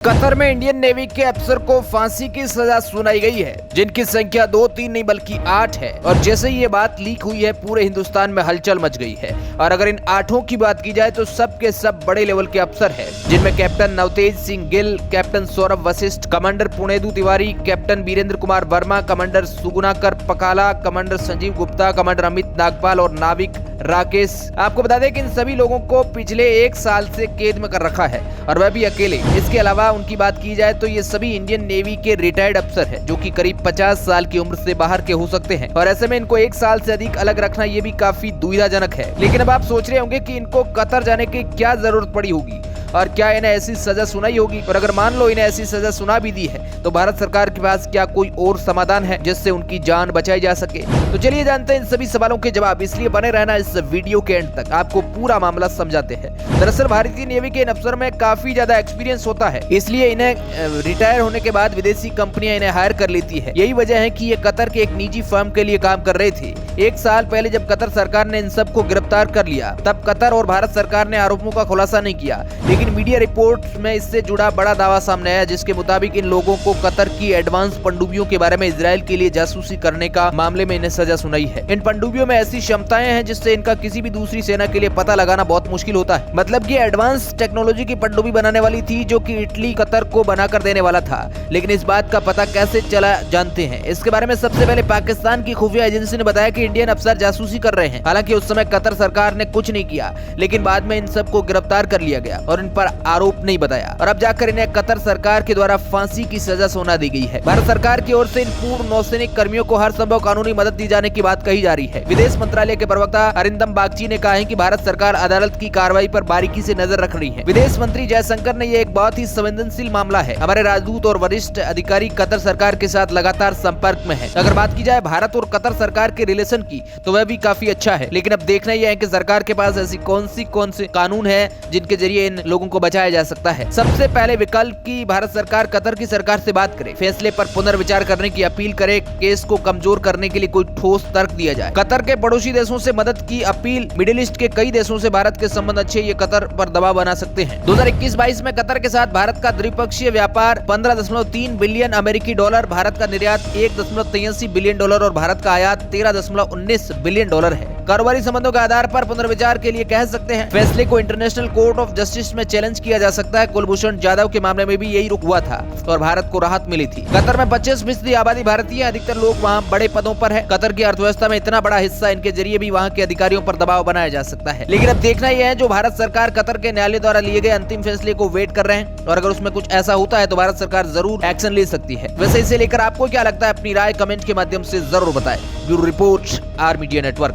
Qatar में Indian navy के अफसर को फांसी की सजा सुनाई गई है, जिनकी संख्या 2-3 नहीं बल्कि 8 है। और जैसे ही ये बात लीक हुई है, पूरे हिंदुस्तान में हलचल मच गई है। और अगर इन 8 की बात की जाए तो सब के सब बड़े लेवल के अफसर हैं, जिनमें captain Navtej Singh Gill, captain Saurabh Vashishth, commander Punedu Tiwari, captain Virendra Kumar Verma, commander Sugunakar Pakala, commander Sanjeev Gupta, commander Amit Nagpal और नाविक राकेश। आपको बता दें कि इन सभी लोगों को पिछले 1 साल से कैद में कर रखा है, और वह भी अकेले। इसके अलावा उनकी बात की जाए तो ये सभी इंडियन नेवी के रिटायर्ड अफसर हैं, जो कि करीब 50 साल की उम्र से बाहर के हो सकते हैं। और ऐसे में इनको 1 साल से अधिक अलग रखना ये भी काफी दुविधाजनक है। लेकिन अब आप सोच रहे होंगे कि इनको कतर जाने की क्या जरूरत पड़ी होगी और क्या इन्हें ऐसी सजा सुनाई होगी। और अगर मान लो इन्हें ऐसी सजा सुना भी दी है, तो भारत सरकार के पास क्या कोई और समाधान है जिससे उनकी जान बचाई जा सके? तो चलिए जानते हैं इन सभी सवालों के जवाब। इसलिए बने रहना इस वीडियो के एंड तक, आपको पूरा मामला समझाते हैं। दरअसल भारतीय नेवी के इन अफसर में काफी ज्यादा एक्सपीरियंस होता है, इसलिए इन्हें रिटायर होने के बाद विदेशी कंपनियां इन्हें हायर कर लेती है। यही वजह है कि ये कतर के एक निजी फर्म के लिए काम कर रहे थे। 1 साल पहले जब कतर सरकार ने इन सब को गिरफ्तार कर लिया, तब कतर और भारत सरकार ने आरोपों का खुलासा नहीं किया। लेकिन मीडिया रिपोर्ट में इससे जुड़ा बड़ा दावा सामने आया, जिसके मुताबिक इन लोगों को कतर की एडवांस पनडुब्बियों के बारे में इजराइल के लिए जासूसी करने का मामले में इन्हें सजा सुनाई है। इन पनडुब्बियों में ऐसी क्षमताएं हैं जिससे इनका किसी भी दूसरी सेना के लिए पता लगाना बहुत मुश्किल होता है। मतलब ये एडवांस टेक्नोलॉजी की पनडुब्बी बनाने वाली थी, जो कि इटली कतर को बनाकर देने वाला था। लेकिन इस बात का पता कैसे चला जानते हैं। इसके बारे में सबसे पहले पाकिस्तान की खुफिया एजेंसी ने बताया कि इंडियन अफसर जासूसी कर रहे हैं। हालांकि उस समय कतर सरकार ने कुछ नहीं किया, लेकिन बाद में इन सबको गिरफ्तार कर लिया गया और इन पर आरोप नहीं बताया, और अब जाकर इन्हें कतर सरकार के द्वारा फांसी की सजा सुना दी गई है। भारत सरकार की ओर से इन पूर्व नौसैनिक कर्मियों को हर संभव कानूनी मदद दी जाने की बात कही जा रही है। विदेश मंत्रालय के प्रवक्ता अरिंदम बागची ने कहा है कि भारत सरकार अदालत की कार्रवाई पर बारीकी से नजर रख रही है। विदेश मंत्री जयशंकर ने ये एक बहुत ही संवेदनशील मामला है। हमारे राजदूत और वरिष्ठ अधिकारी कतर सरकार के साथ लगातार संपर्क में है। अगर बात की जाए भारत और कतर सरकार के रिलेशन की, तो वह भी काफी अच्छा है। लेकिन अब देखना यह है कि सरकार के पास ऐसी कौन से कानून है जिनके जरिए इन लोगों को बचाया जा सकता है। सबसे पहले विकल्प की भारत सरकार कतर की सरकार से बात करे, फैसले पर पुनर्विचार करने की अपील करे, केस को कमजोर करने के लिए कोई ठोस तर्क दिया जाए। कतर के पड़ोसी देशों से मदद की अपील, मिडिल ईस्ट के कई देशों से भारत के संबंध अच्छे, ये कतर पर दबाव बना सकते हैं। 2021-22 में कतर के साथ भारत का द्विपक्षीय व्यापार 15.3 बिलियन अमेरिकी डॉलर, भारत का निर्यात 1.83 बिलियन डॉलर और भारत का आयात 13.19 बिलियन डॉलर है। कारोबारी संबंधों के आधार पर पुनर्विचार के लिए कह सकते हैं। फैसले को इंटरनेशनल कोर्ट ऑफ जस्टिस में चैलेंज किया जा सकता है। कुलभूषण जाधव के मामले में भी यही रुक हुआ था और भारत को राहत मिली थी। कतर में 25% आबादी भारतीय, अधिकतर लोग वहाँ बड़े पदों पर है। कतर की अर्थव्यवस्था में इतना बड़ा हिस्सा, इनके जरिए भी वहाँ के अधिकारियों पर दबाव बनाया जा सकता है। लेकिन अब देखना यह है, जो भारत सरकार कतर के न्यायालय द्वारा लिए गए अंतिम फैसले को वेट कर रहे हैं, और अगर उसमें कुछ ऐसा होता है तो भारत सरकार जरूर एक्शन ले सकती है। वैसे इसे लेकर आपको क्या लगता है? अपनी राय कमेंट के माध्यम से जरूर बताएं। Bureau report, R media network.